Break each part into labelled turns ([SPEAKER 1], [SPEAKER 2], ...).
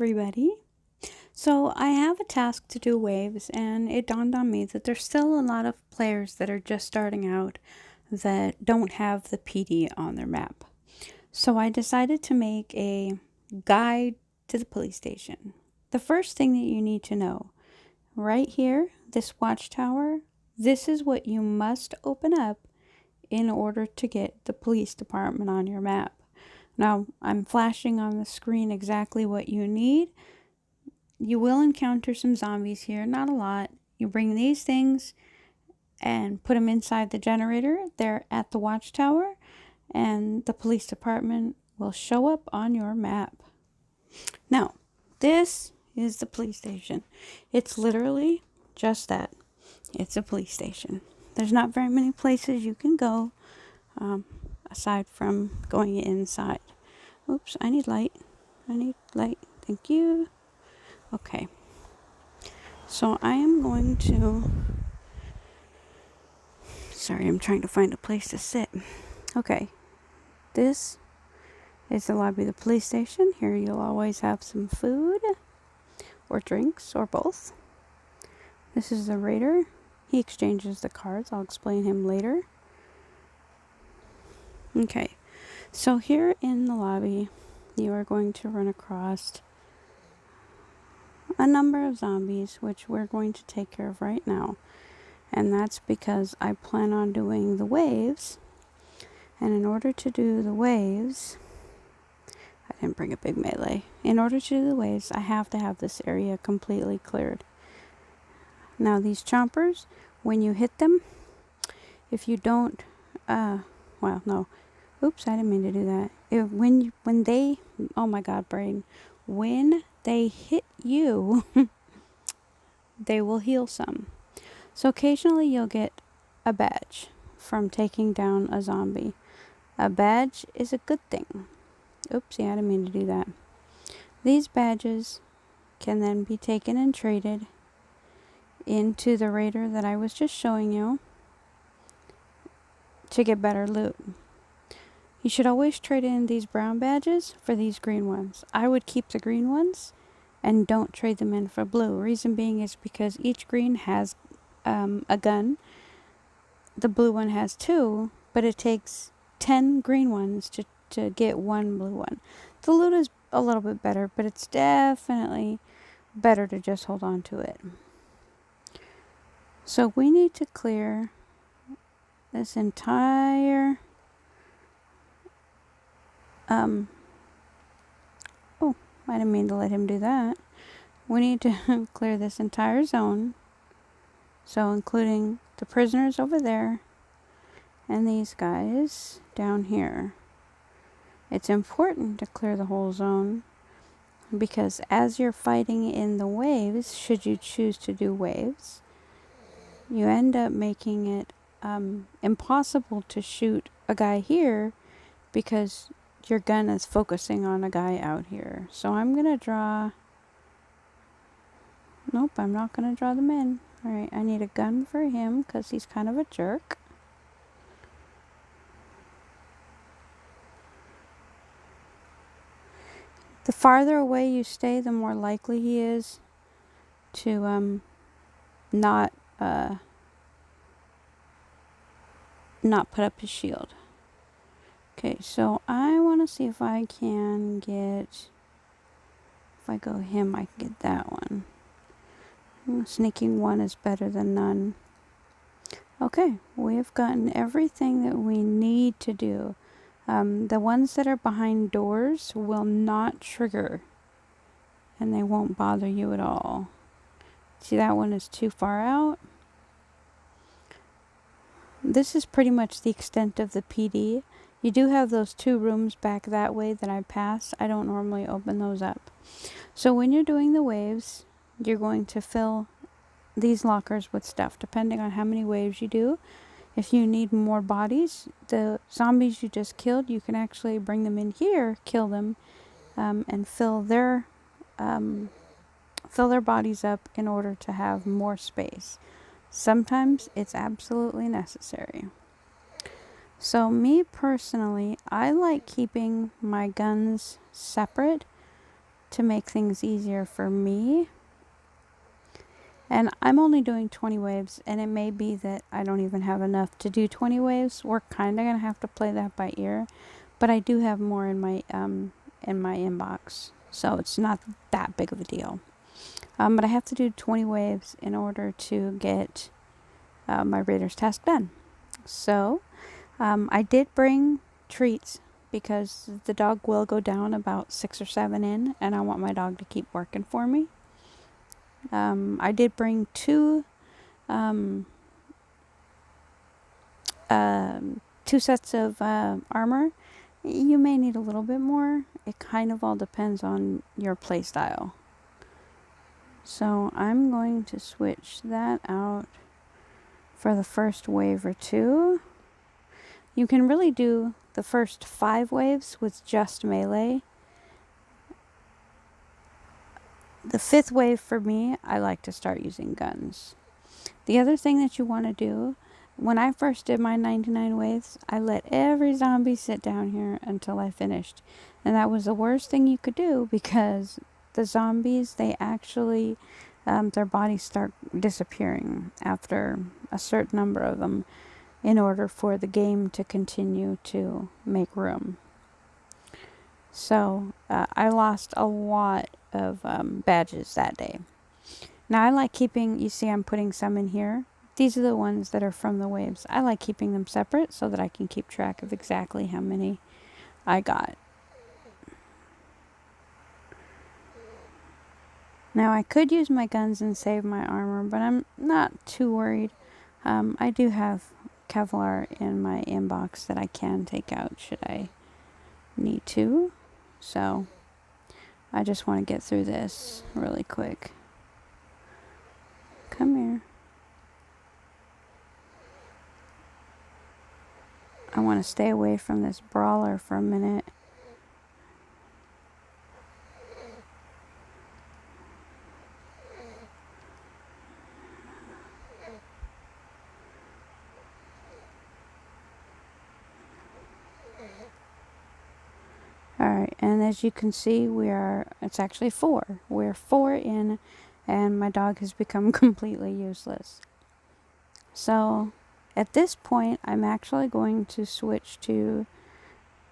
[SPEAKER 1] everybody. So I have a task to do waves, and it dawned on me that there's still a lot of players that are just starting out that don't have the PD on their map. So I decided to make a guide to the police station. The first thing that you need to know, right here, this watchtower, this is what you must open up in order to get the police department on your map. Now, I'm flashing on the screen exactly what you need. You will encounter some zombies here, not a lot. You bring these things and put them inside the generator. They're at the watchtower, and the police department will show up on your map. Now, this is the police station. It's literally just that. It's a police station. There's not very many places you can go aside from going inside. Oops, I need light. Thank you. Okay. So I am going to... Sorry, I'm trying to find a place to sit. Okay. This is the lobby of the police station. Here you'll always have some food or drinks or both. This is the raider. He exchanges the cards. I'll explain him later. Okay. So here in the lobby, you are going to run across a number of zombies, which we're going to take care of right now. And that's because I plan on doing the waves. And in order to do the waves, I didn't bring a big melee. In order to do the waves, I have to have this area completely cleared. Now these chompers, when you hit them, if you don't, oops, I didn't mean to do that. When they, oh my God, brain, when they hit you, they will heal some. So occasionally you'll get a badge from taking down a zombie. A badge is a good thing. Oopsie, I didn't mean to do that. These badges can then be taken and traded into the raider that I was just showing you to get better loot. You should always trade in these brown badges for these green ones. I would keep the green ones and don't trade them in for blue. Reason being is because each green has a gun. The blue one has 2, but it takes 10 green ones to get 1 blue one. The loot is a little bit better, but it's definitely better to just hold on to it. So we need to clear this entire oh, I didn't mean to let him do that. We need to clear this entire zone. So including the prisoners over there and these guys down here. It's important to clear the whole zone because as you're fighting in the waves, should you choose to do waves, you end up making it impossible to shoot a guy here because your gun is focusing on a guy out here. So I'm going to draw... Nope, I'm not going to draw them in. Alright, I need a gun for him because he's kind of a jerk. The farther away you stay, the more likely he is to not put up his shield. Okay, so I want to see if I can get... If I go him, I can get that one. Sneaking 1 is better than none. Okay, we have gotten everything that we need to do. The ones that are behind doors will not trigger. And they won't bother you at all. See, that one is too far out. This is pretty much the extent of the PD. You do have those 2 rooms back that way that I pass. I don't normally open those up. So when you're doing the waves, you're going to fill these lockers with stuff, depending on how many waves you do. If you need more bodies, the zombies you just killed, you can actually bring them in here, kill them, and fill their bodies up in order to have more space. Sometimes it's absolutely necessary. So me personally, I like keeping my guns separate to make things easier for me. And I'm only doing 20 waves, and it may be that I don't even have enough to do 20 waves. We're kind of going to have to play that by ear, but I do have more in my inbox, so it's not that big of a deal. But I have to do 20 waves in order to get my Raiders task done. So I did bring treats because the dog will go down about 6 or 7 in, and I want my dog to keep working for me. I did bring two sets of armor. You may need a little bit more. It kind of all depends on your play style. So I'm going to switch that out for the first wave or two. You can really do the first 5 waves with just melee. The 5th wave for me, I like to start using guns. The other thing that you want to do, when I first did my 99 waves, I let every zombie sit down here until I finished. And that was the worst thing you could do because the zombies, they actually, their bodies start disappearing after a certain number of them in order for the game to continue to make room. So I lost a lot of badges that day. Now I like keeping, you see I'm putting some in here. These are the ones that are from the waves. I like keeping them separate so that I can keep track of exactly how many I got. Now I could use my guns and save my armor, but I'm not too worried. I do have Kevlar in my inbox that I can take out should I need to. So I just want to get through this really quick. Come here. I want to stay away from this brawler for a minute. Alright, and as you can see, it's actually 4. We're 4 in, and my dog has become completely useless. So, at this point, I'm actually going to switch to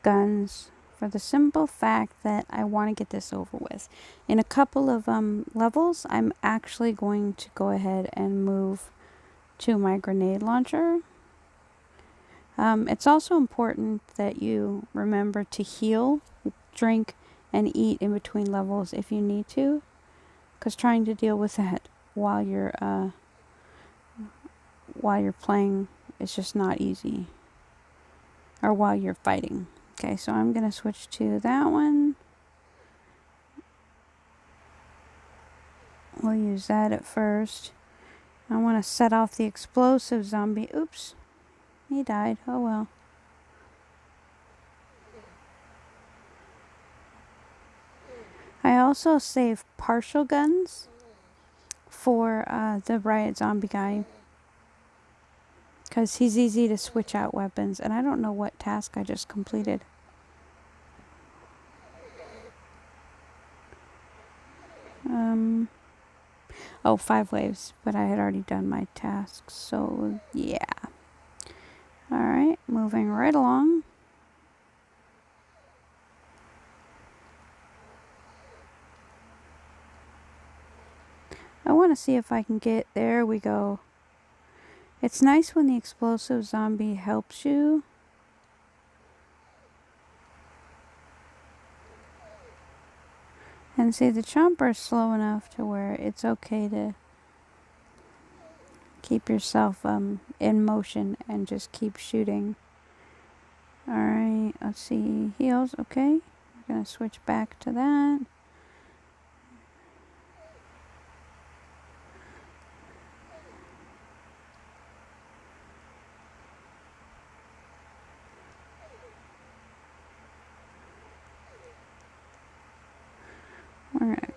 [SPEAKER 1] guns for the simple fact that I want to get this over with. In a couple of levels, I'm actually going to go ahead and move to my grenade launcher. It's also important that you remember to heal, drink, and eat in between levels if you need to, because trying to deal with that while you're playing is just not easy, or while you're fighting. Okay, so I'm gonna switch to that one. We'll use that at first. I want to set off the explosive zombie. Oops, he died. Oh well. I also save partial guns for the riot zombie guy, because he's easy to switch out weapons, and I don't know what task I just completed. Oh, 5 waves, but I had already done my tasks, so yeah. Alright, moving right along. I want to see if I can get, there we go. It's nice when the explosive zombie helps you. And see, the chomper's slow enough to where it's okay to keep yourself in motion and just keep shooting. Alright, let's see. Heals, okay. We're going to switch back to that. We're going to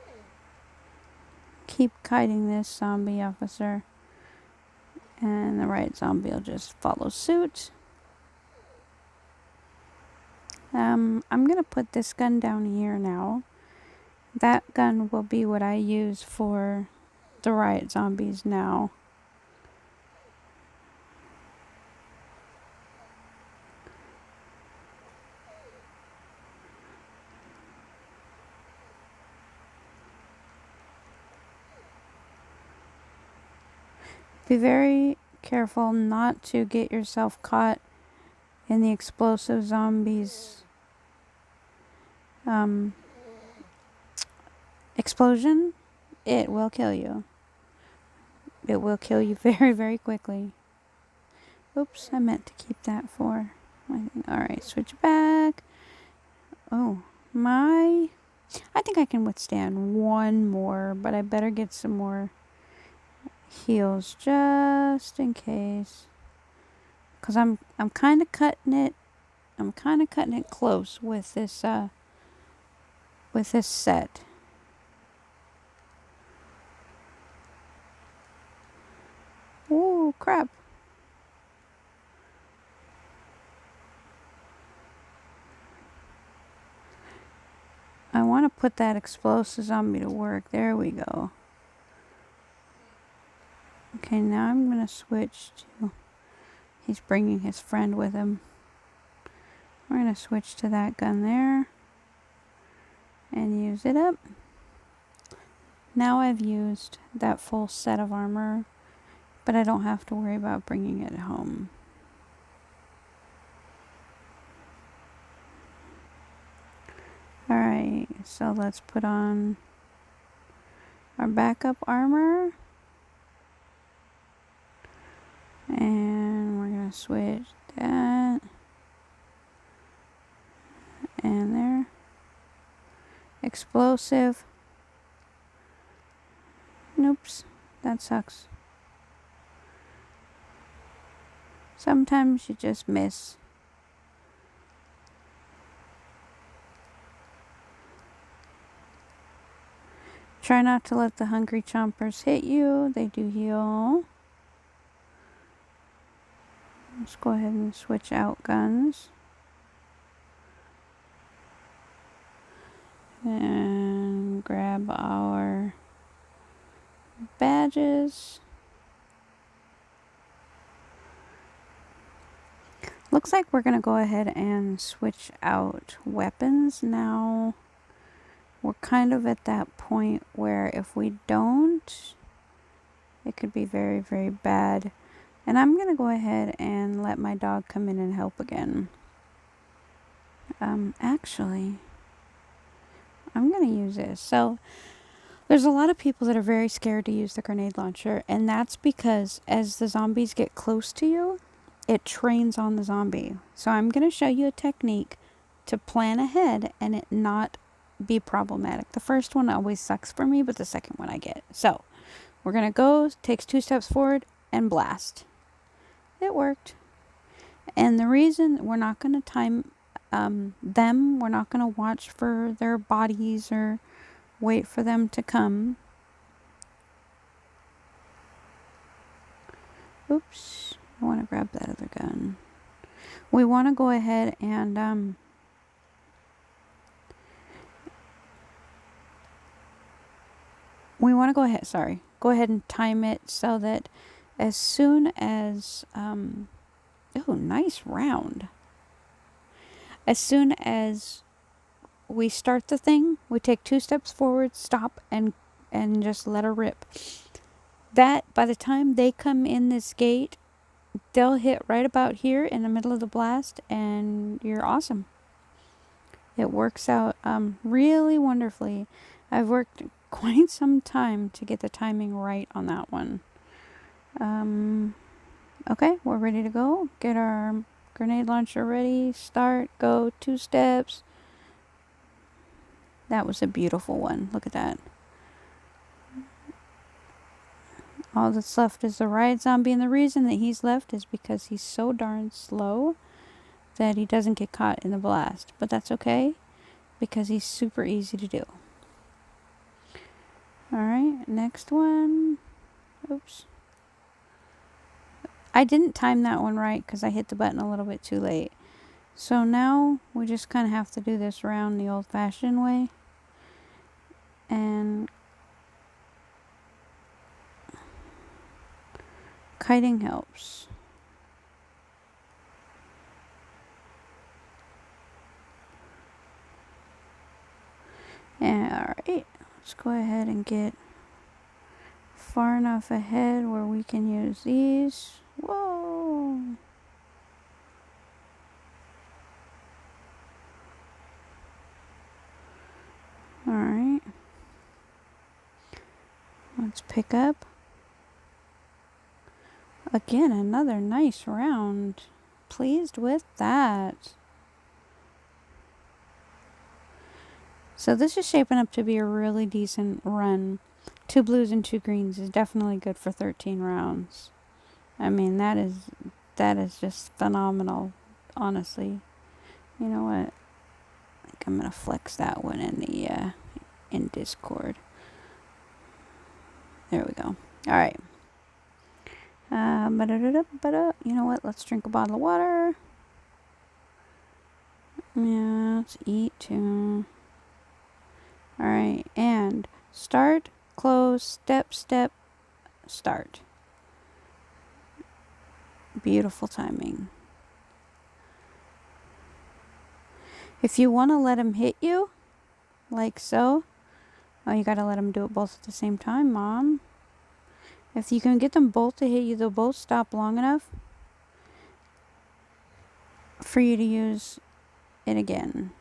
[SPEAKER 1] keep kiting this zombie officer. And the right zombie will just follow suit. I'm going to put this gun down here now. That gun will be what I use for the riot zombies now. Be very careful not to get yourself caught in the explosive zombies explosion. It will kill you. It will kill you very, very quickly. Oops, I meant to keep that for my thing. Alright, switch back. Oh, I think I can withstand one more, but I better get some more heals just in case. Cause I'm kind of cutting it. I'm kind of cutting it close with this set. Oh crap! I want to put that explosive zombie to work. There we go. Okay, now I'm gonna switch to. He's bringing his friend with him. We're gonna switch to that gun there and use it up. Now I've used that full set of armor, but I don't have to worry about bringing it home. Alright, so let's put on our backup armor. And we're going to switch that. And there. Explosive. Oops, that sucks. Sometimes you just miss. Try not to let the hungry chompers hit you. They do heal. Let's go ahead and switch out guns. And grab our badges. Looks like we're going to go ahead and switch out weapons now. We're kind of at that point where if we don't, it could be very, very bad. And I'm going to go ahead and let my dog come in and help again. Actually, I'm going to use this. So, there's a lot of people that are very scared to use the grenade launcher. And that's because as the zombies get close to you, it trains on the zombie. So, I'm going to show you a technique to plan ahead and it not be problematic. The first one always sucks for me, but the second one I get. So, we're going to go, takes 2 steps forward, and blast. It worked. And the reason we're not going to time them, we're not going to watch for their bodies or wait for them to come. Oops, I want to grab that other gun. We want to go ahead and go ahead and time it so that as soon as oh, nice round. As soon as we start the thing, we take 2 steps forward, stop, and just let her rip. That, by the time they come in this gate, they'll hit right about here in the middle of the blast, and you're awesome. It works out really wonderfully. I've worked quite some time to get the timing right on that one. Okay, we're ready to go. Get our grenade launcher ready. Start, go, 2 steps. That was a beautiful one. Look at that. All that's left is the riot zombie, and the reason that he's left is because he's so darn slow that he doesn't get caught in the blast. But that's okay, because he's super easy to do. Alright, next one. Oops. I didn't time that one right because I hit the button a little bit too late. So now we just kind of have to do this around the old-fashioned way. And kiting helps. And alright, let's go ahead and get far enough ahead where we can use these. Whoa! Alright. Let's pick up. Again, another nice round. Pleased with that. So this is shaping up to be a really decent run. 2 blues and 2 greens is definitely good for 13 rounds. I mean, that is just phenomenal, honestly. You know what? I think I'm gonna flex that one in Discord. There we go. All right. You know what? Let's drink a bottle of water. Yeah, let's eat too. All right, and start, close, step, step, start. Beautiful timing. If you want to let him hit you, like so, oh, you got to let him do it both at the same time, Mom. If you can get them both to hit you, they'll both stop long enough for you to use it again.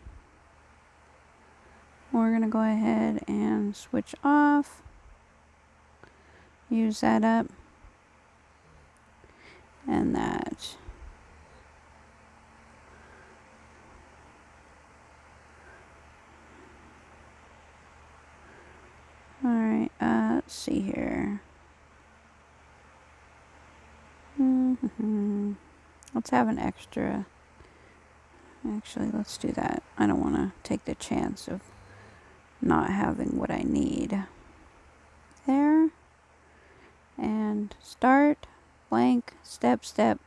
[SPEAKER 1] We're going to go ahead and switch off. Use that up. And that. Alright, let's see here. Let's have an extra. Actually, let's do that. I don't want to take the chance of not having what I need. There. And start, blank, step, step.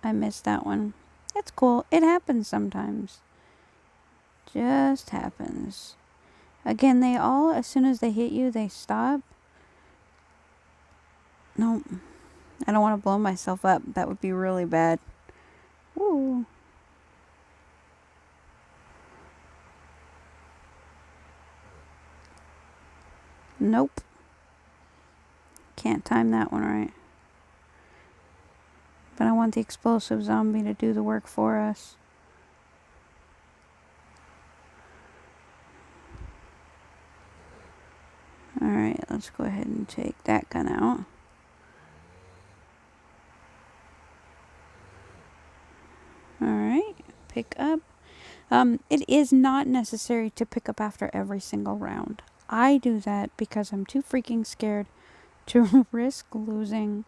[SPEAKER 1] I missed that one. It's cool. It happens sometimes. Just happens. Again, they all, as soon as they hit you, they stop. Nope. I don't want to blow myself up. That would be really bad. Ooh. Nope. Can't time that one right. But I want the explosive zombie to do the work for us. Alright, let's go ahead and take that gun out. Alright, pick up. It is not necessary to pick up after every single round. I do that because I'm too freaking scared to risk losing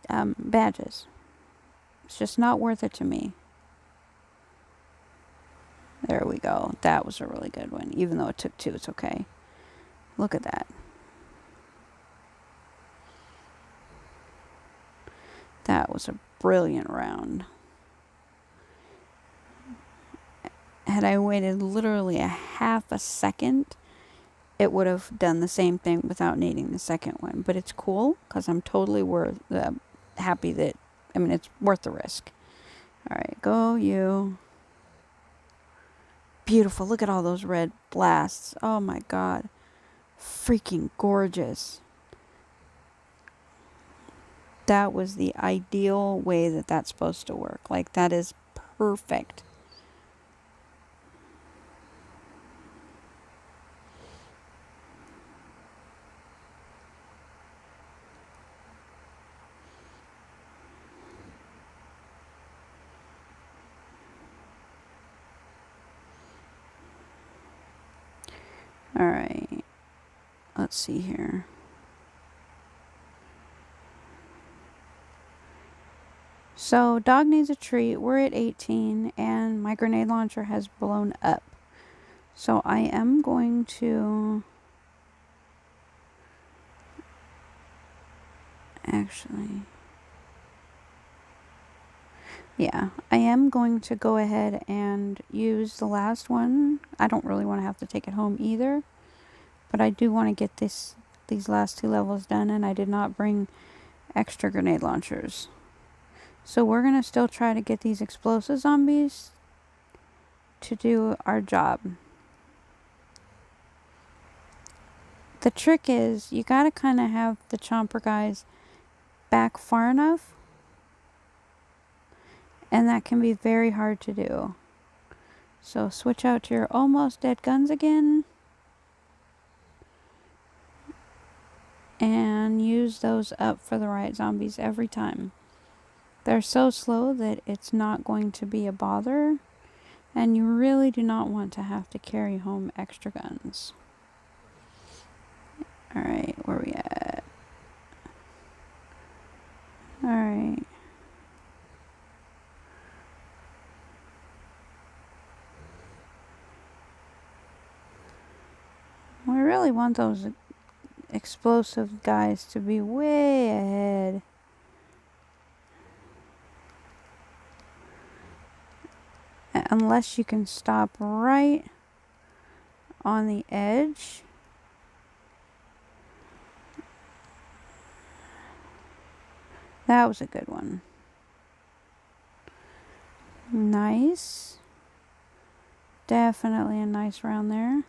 [SPEAKER 1] badges. It's just not worth it to me. There we go. That was a really good one. Even though it took 2, it's okay. Look at that. That was a brilliant round. Had I waited literally a half a second, it would have done the same thing without needing the second one. But it's cool because I'm totally happy that, I mean, it's worth the risk. All right, go you. Beautiful. Look at all those red blasts. Oh my God. Freaking gorgeous. That was the ideal way that that's supposed to work. Like, that is perfect. All right. Let's see here. So, dog needs a treat. We're at 18, and my grenade launcher has blown up. So, I am going to... Actually... Yeah, I am going to go ahead and use the last one. I don't really want to have to take it home either. But I do want to get these last 2 levels done, and I did not bring extra grenade launchers. So we're going to still try to get these explosive zombies to do our job. The trick is you got to kind of have the chomper guys back far enough, and that can be very hard to do. So switch out to your almost dead guns again, and use those up for the right zombies every time. They're so slow that it's not going to be a bother, and you really do not want to have to carry home extra guns. Alright, where are we at? Alright. We really want those explosive guys to be way ahead. Unless you can stop right on the edge. That was a good one. Nice. Definitely a nice round there.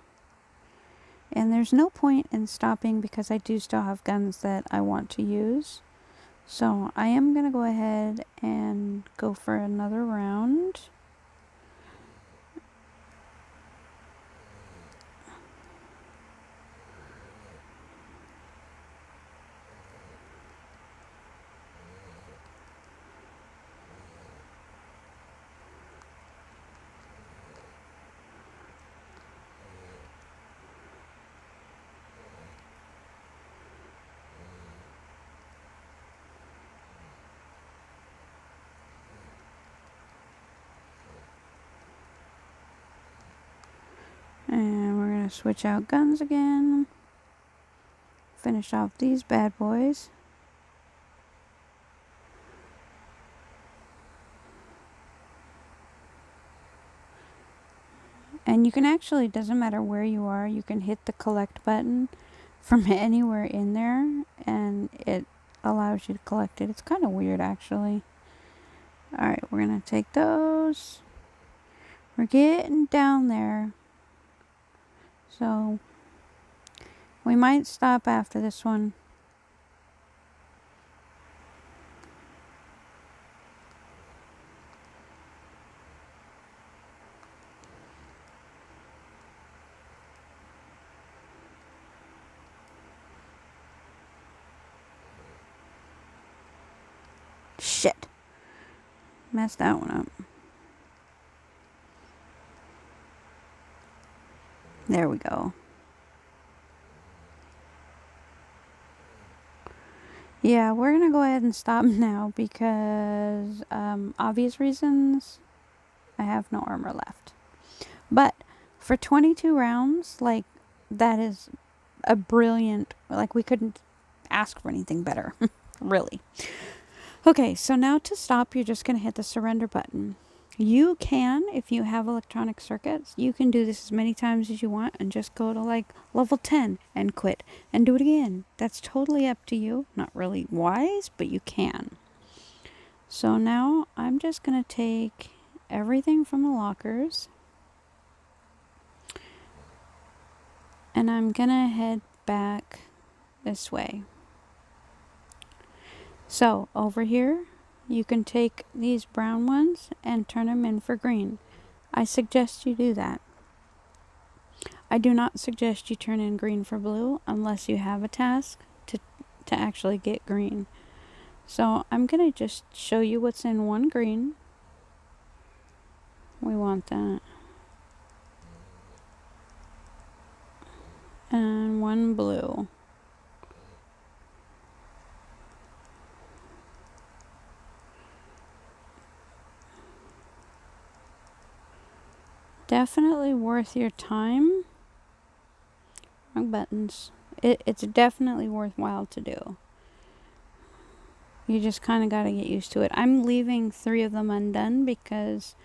[SPEAKER 1] And there's no point in stopping because I do still have guns that I want to use. So I am going to go ahead and go for another round. And we're going to switch out guns again. Finish off these bad boys. And you can actually, doesn't matter where you are, you can hit the collect button from anywhere in there, and it allows you to collect it. It's kind of weird, actually. Alright, we're going to take those. We're getting down there. So we might stop after this one. Shit. Messed that one up. There we go. Yeah, we're going to go ahead and stop now because, obvious reasons, I have no armor left. But for 22 rounds, like, that is a brilliant, like, we couldn't ask for anything better, really. Okay, so now to stop, you're just going to hit the surrender button. You can, if you have electronic circuits, you can do this as many times as you want and just go to like level 10 and quit and do it again. That's totally up to you. Not really wise, but you can. So now I'm just going to take everything from the lockers and I'm going to head back this way. So over here, you can take these brown ones and turn them in for green. I suggest you do that. I do not suggest you turn in green for blue unless you have a task to actually get green. So I'm going to just show you what's in one green. We want that. And one blue. Definitely worth your time. Wrong buttons. It's definitely worthwhile to do. You just kind of got to get used to it. I'm leaving 3 of them undone because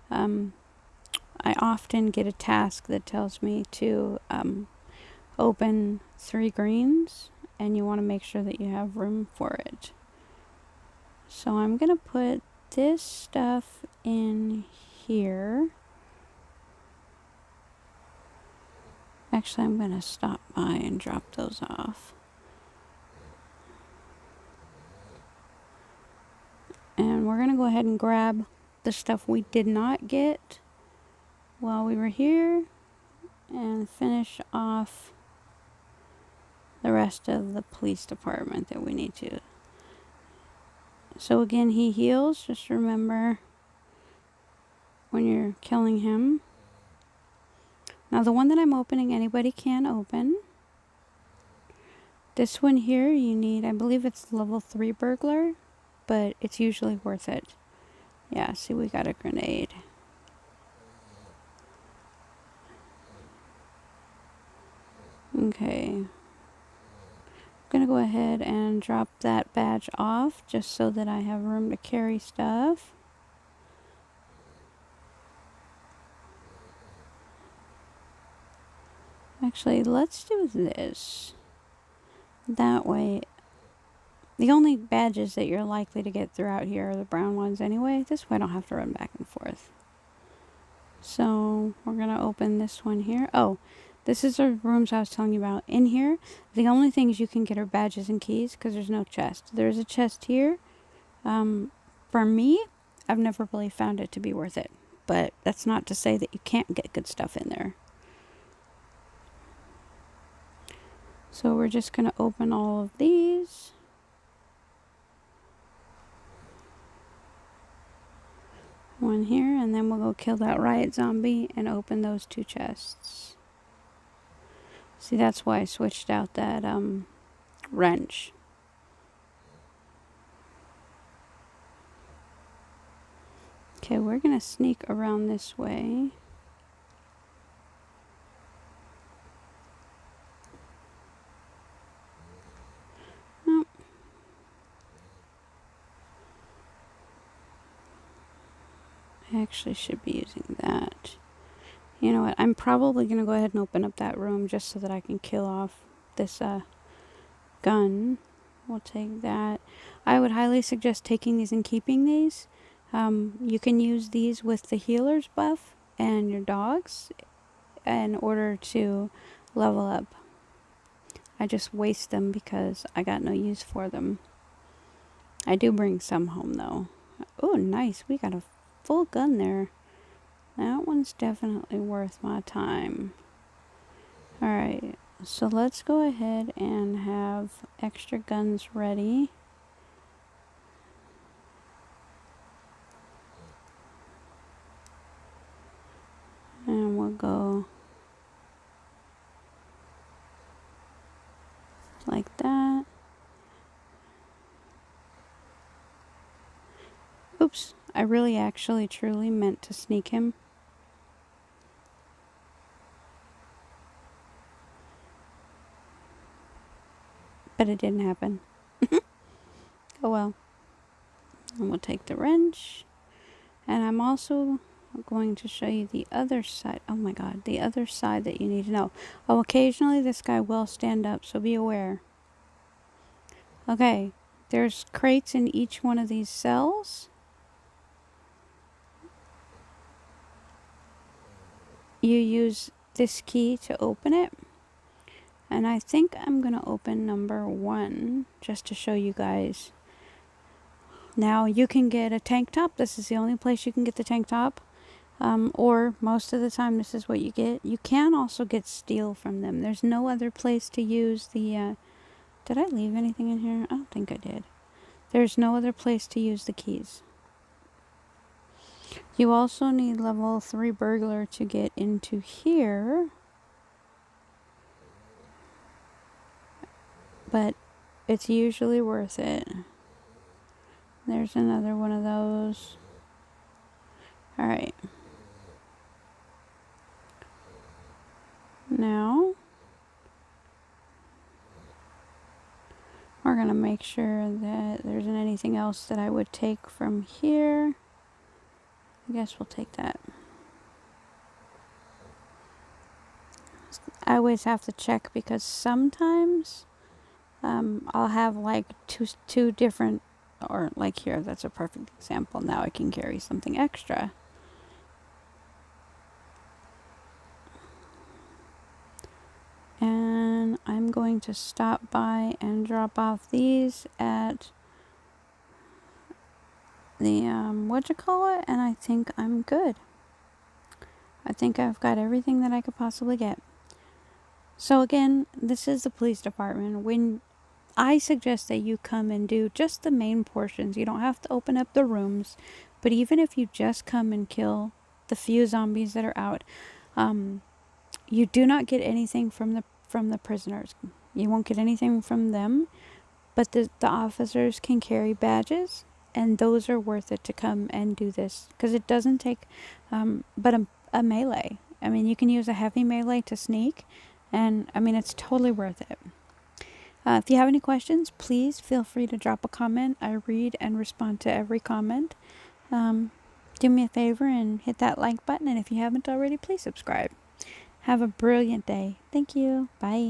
[SPEAKER 1] I often get a task that tells me to open 3 greens, and you want to make sure that you have room for it. So I'm going to put this stuff in here. Actually, I'm going to stop by and drop those off. And we're going to go ahead and grab the stuff we did not get while we were here and finish off the rest of the police department that we need to. So again, he heals. Just remember when you're killing him. Now the one that I'm opening, anybody can open. This one here, you need, I believe it's level 3 burglar, but it's usually worth it. Yeah, see, we got a grenade. Okay. I'm gonna go ahead and drop that badge off just so that I have room to carry stuff. Actually, let's do this. That way, the only badges that you're likely to get throughout here are the brown ones anyway. This way I don't have to run back and forth. So we're gonna open this one here. Oh, this is the rooms I was telling you about. In here, the only things you can get are badges and keys because there's no chest. There's a chest here. For me, I've never really found it to be worth it. But that's not to say that you can't get good stuff in there. So we're just gonna open all of these. One here, and then we'll go kill that riot zombie and open those 2 chests. See, that's why I switched out that wrench. Okay, we're gonna sneak around this way. Nope. I actually should be using that. You know what? I'm probably going to go ahead and open up that room just so that I can kill off this gun. We'll take that. I would highly suggest taking these and keeping these. You can use these with the healer's buff and your dogs in order to level up. I just waste them because I got no use for them. I do bring some home though. Oh, nice. We got a full gun there. That one's definitely worth my time. Alright, so let's go ahead and have extra guns ready. And we'll go like that. Oops, I really actually truly meant to sneak him. But it didn't happen. Oh well. And we'll take the wrench. And I'm also going to show you the other side. Oh my god, the other side that you need to know. Oh, occasionally this guy will stand up, so be aware. Okay, there's crates in each one of these cells. You use this key to open it. And I think I'm going to open number 1 just to show you guys. Now you can get a tank top. This is the only place you can get the tank top. Or most of the time this is what you get. You can also get steel from them. There's no other place to use the... did I leave anything in here? I don't think I did. There's no other place to use the keys. You also need level 3 burglar to get into here. But it's usually worth it. There's another one of those. Alright. Now, we're going to make sure that there isn't anything else that I would take from here. I guess we'll take that. I always have to check because sometimes I'll have like two different, or like here, that's a perfect example. Now I can carry something extra. And I'm going to stop by and drop off these at the, and I think I'm good. I think I've got everything that I could possibly get. So again, this is the police department. When I suggest that you come and do just the main portions. You don't have to open up the rooms, but even if you just come and kill the few zombies that are out, you do not get anything from the prisoners. You won't get anything from them, but the officers can carry badges, and those are worth it to come and do this because it doesn't take, but a melee. I mean, you can use a heavy melee to sneak, and I mean it's totally worth it. If you have any questions, please feel free to drop a comment. I read and respond to every comment. Do me a favor and hit that like button, and if you haven't already, please subscribe. Have a brilliant day. Thank you. Bye.